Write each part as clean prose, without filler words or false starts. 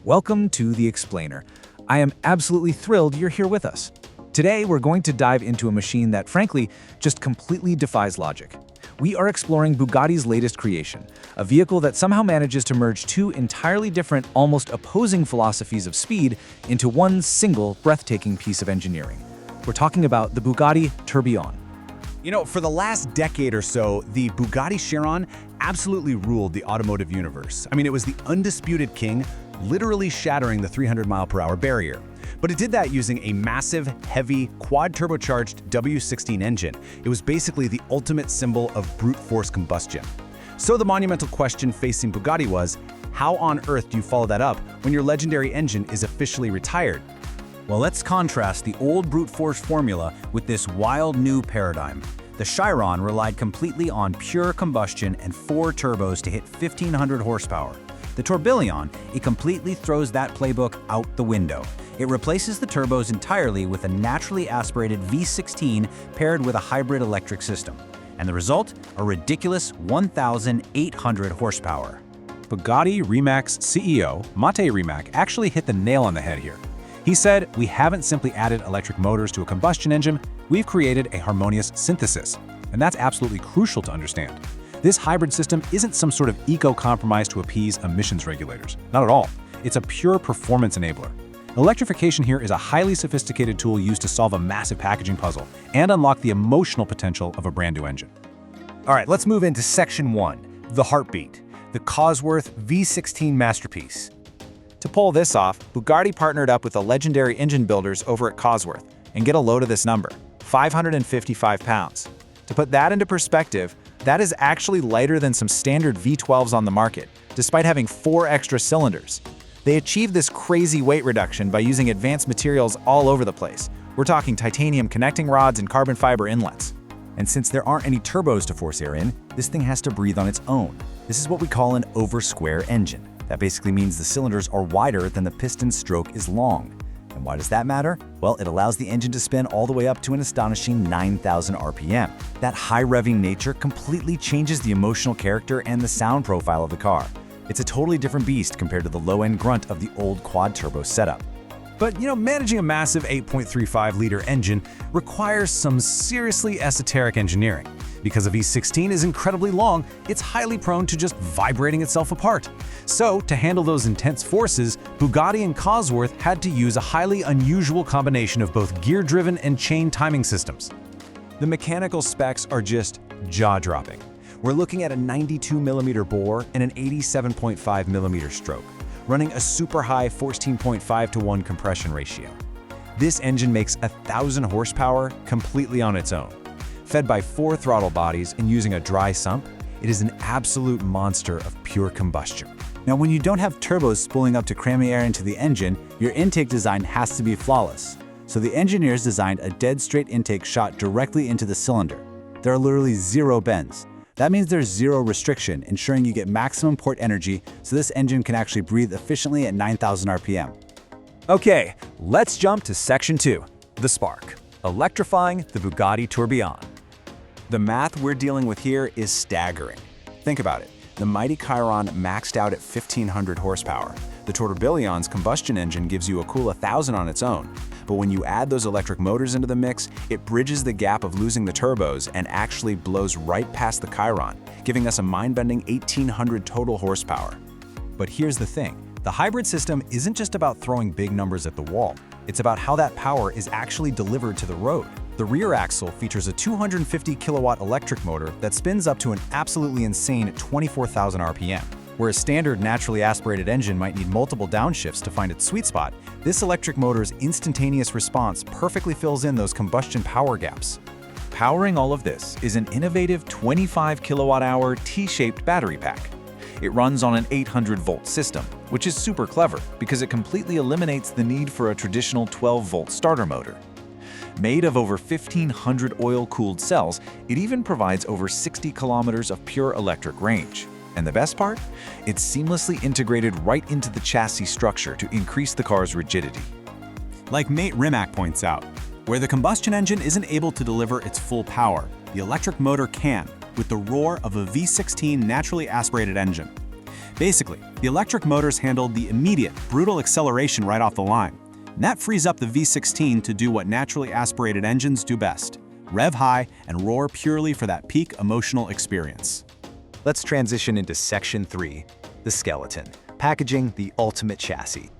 Welcome to The Explainer. I am absolutely thrilled you're here with us. Today, we're going to dive into a machine that, frankly, just completely defies logic. We are exploring Bugatti's latest creation, a vehicle that somehow manages to merge two entirely different, almost opposing philosophies of speed into one single, breathtaking piece of engineering. We're talking about the Bugatti Tourbillon. For the last decade or so, the Bugatti Chiron absolutely ruled the automotive universe. It was the undisputed king, literally shattering the 300-mile-per-hour barrier. But it did that using a massive, heavy, quad-turbocharged W16 engine. It was basically the ultimate symbol of brute force combustion. So the monumental question facing Bugatti was, how on earth do you follow that up when your legendary engine is officially retired? Well, let's contrast the old brute force formula with this wild new paradigm. The Chiron relied completely on pure combustion and 4 turbos to hit 1,500 horsepower. The Tourbillon, it completely throws that playbook out the window. It replaces the turbos entirely with a naturally aspirated V16 paired with a hybrid electric system. And the result? A ridiculous 1,800 horsepower. Bugatti Rimac CEO, Mate Rimac, actually hit the nail on the head here. He said, "We haven't simply added electric motors to a combustion engine, we've created a harmonious synthesis." And that's absolutely crucial to understand. This hybrid system isn't some sort of eco-compromise to appease emissions regulators. Not at all. It's a pure performance enabler. Electrification here is a highly sophisticated tool used to solve a massive packaging puzzle and unlock the emotional potential of a brand new engine. All right, let's move into Section 1, the heartbeat, the Cosworth V16 masterpiece. To pull this off, Bugatti partnered up with the legendary engine builders over at Cosworth, and get a load of this number, 555 pounds. To put that into perspective, that is actually lighter than some standard V12s on the market, despite having 4 extra cylinders. They achieved this crazy weight reduction by using advanced materials all over the place. We're talking titanium connecting rods and carbon fiber inlets. And since there aren't any turbos to force air in, this thing has to breathe on its own. This is what we call an over-square engine. That basically means the cylinders are wider than the piston stroke is long. And why does that matter? Well, it allows the engine to spin all the way up to an astonishing 9,000 RPM. That high revving nature completely changes the emotional character and the sound profile of the car. It's a totally different beast compared to the low-end grunt of the old quad-turbo setup. But managing a massive 8.35-liter engine requires some seriously esoteric engineering. Because a V16 is incredibly long, it's highly prone to just vibrating itself apart. So, to handle those intense forces, Bugatti and Cosworth had to use a highly unusual combination of both gear-driven and chain timing systems. The mechanical specs are just jaw-dropping. We're looking at a 92mm bore and an 87.5mm stroke, running a super high 14.5:1 compression ratio. This engine makes 1,000 horsepower completely on its own. Fed by 4 throttle bodies and using a dry sump, it is an absolute monster of pure combustion. Now, when you don't have turbos spooling up to cram air into the engine, your intake design has to be flawless. So the engineers designed a dead-straight intake shot directly into the cylinder. There are literally 0 bends. That means there's 0 restriction, ensuring you get maximum port energy so this engine can actually breathe efficiently at 9,000 RPM. Okay, let's jump to Section 2, the spark, electrifying the Bugatti Tourbillon. The math we're dealing with here is staggering. Think about it. The mighty Chiron maxed out at 1,500 horsepower. The Tourbillon's combustion engine gives you a cool 1,000 on its own. But when you add those electric motors into the mix, it bridges the gap of losing the turbos and actually blows right past the Chiron, giving us a mind-bending 1,800 total horsepower. But here's the thing. The hybrid system isn't just about throwing big numbers at the wall. It's about how that power is actually delivered to the road. The rear axle features a 250-kilowatt electric motor that spins up to an absolutely insane 24,000 RPM. Where a standard naturally aspirated engine might need multiple downshifts to find its sweet spot, this electric motor's instantaneous response perfectly fills in those combustion power gaps. Powering all of this is an innovative 25 kilowatt-hour T-shaped battery pack. It runs on an 800-volt system, which is super clever because it completely eliminates the need for a traditional 12-volt starter motor. Made of over 1,500 oil-cooled cells, it even provides over 60 kilometers of pure electric range. And the best part? It's seamlessly integrated right into the chassis structure to increase the car's rigidity. Like Mate Rimac points out, where the combustion engine isn't able to deliver its full power, the electric motor can, with the roar of a V16 naturally aspirated engine. Basically, the electric motors handled the immediate, brutal acceleration right off the line. And that frees up the V16 to do what naturally aspirated engines do best: rev high and roar purely for that peak emotional experience. Let's transition into Section 3, the skeleton, packaging the ultimate chassis.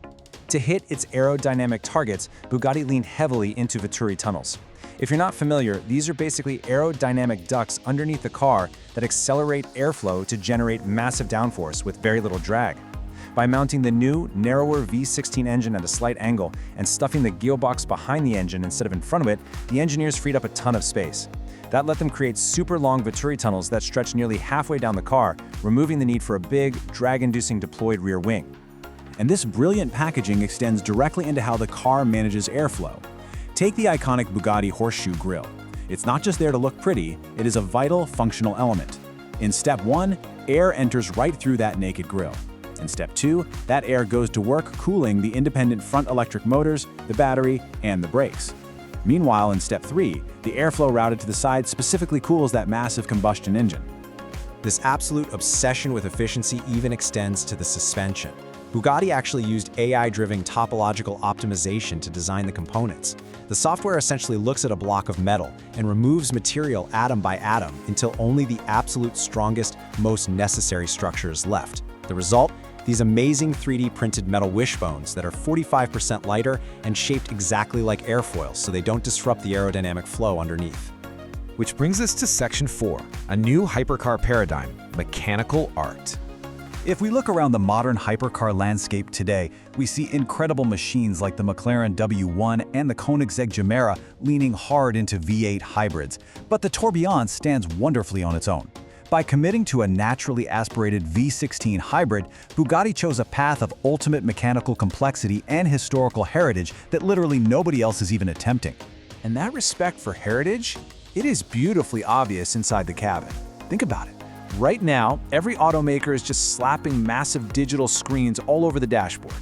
To hit its aerodynamic targets, Bugatti leaned heavily into Venturi tunnels. If you're not familiar, these are basically aerodynamic ducts underneath the car that accelerate airflow to generate massive downforce with very little drag. By mounting the new, narrower V16 engine at a slight angle and stuffing the gearbox behind the engine instead of in front of it, the engineers freed up a ton of space. That let them create super long Venturi tunnels that stretch nearly halfway down the car, removing the need for a big, drag-inducing deployed rear wing. And this brilliant packaging extends directly into how the car manages airflow. Take the iconic Bugatti horseshoe grille. It's not just there to look pretty, it is a vital, functional element. In Step 1, air enters right through that naked grille. In Step 2, that air goes to work cooling the independent front electric motors, the battery, and the brakes. Meanwhile, in Step 3, the airflow routed to the side specifically cools that massive combustion engine. This absolute obsession with efficiency even extends to the suspension. Bugatti actually used AI-driven topological optimization to design the components. The software essentially looks at a block of metal and removes material atom by atom until only the absolute strongest, most necessary structure is left. The result? These amazing 3D printed metal wishbones that are 45% lighter and shaped exactly like airfoils so they don't disrupt the aerodynamic flow underneath. Which brings us to Section 4, a new hypercar paradigm, mechanical art. If we look around the modern hypercar landscape today, we see incredible machines like the McLaren W1 and the Koenigsegg Gemera leaning hard into V8 hybrids, but the Tourbillon stands wonderfully on its own. By committing to a naturally aspirated V16 hybrid, Bugatti chose a path of ultimate mechanical complexity and historical heritage that literally nobody else is even attempting. And that respect for heritage, it is beautifully obvious inside the cabin. Think about it. Right now, every automaker is just slapping massive digital screens all over the dashboard.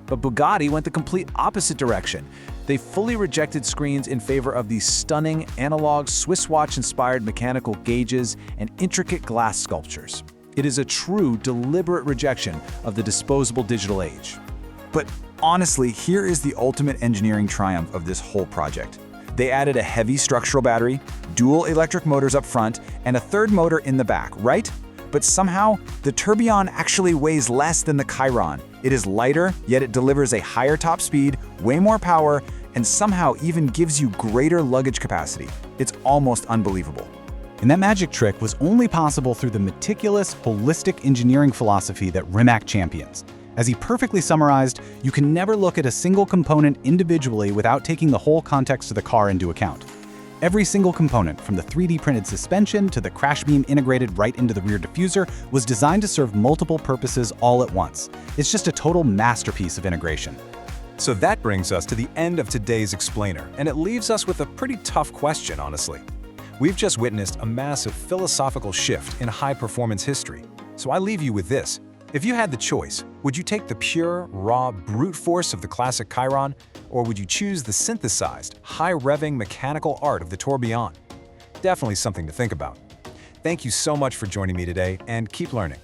But Bugatti went the complete opposite direction. They fully rejected screens in favor of these stunning, analog, Swiss watch-inspired mechanical gauges and intricate glass sculptures. It is a true, deliberate rejection of the disposable digital age. But honestly, here is the ultimate engineering triumph of this whole project. They added a heavy structural battery, dual electric motors up front, and a third motor in the back, right? But somehow, the Tourbillon actually weighs less than the Chiron. It is lighter, yet it delivers a higher top speed, way more power, and somehow even gives you greater luggage capacity. It's almost unbelievable. And that magic trick was only possible through the meticulous, holistic engineering philosophy that Rimac champions. As he perfectly summarized, you can never look at a single component individually without taking the whole context of the car into account. Every single component, from the 3D printed suspension to the crash beam integrated right into the rear diffuser, was designed to serve multiple purposes all at once. It's just a total masterpiece of integration. So that brings us to the end of today's explainer, and it leaves us with a pretty tough question, honestly. We've just witnessed a massive philosophical shift in high-performance history. So I leave you with this. If you had the choice, would you take the pure, raw, brute force of the classic Chiron, or would you choose the synthesized, high-revving mechanical art of the Tourbillon? Definitely something to think about. Thank you so much for joining me today, and keep learning.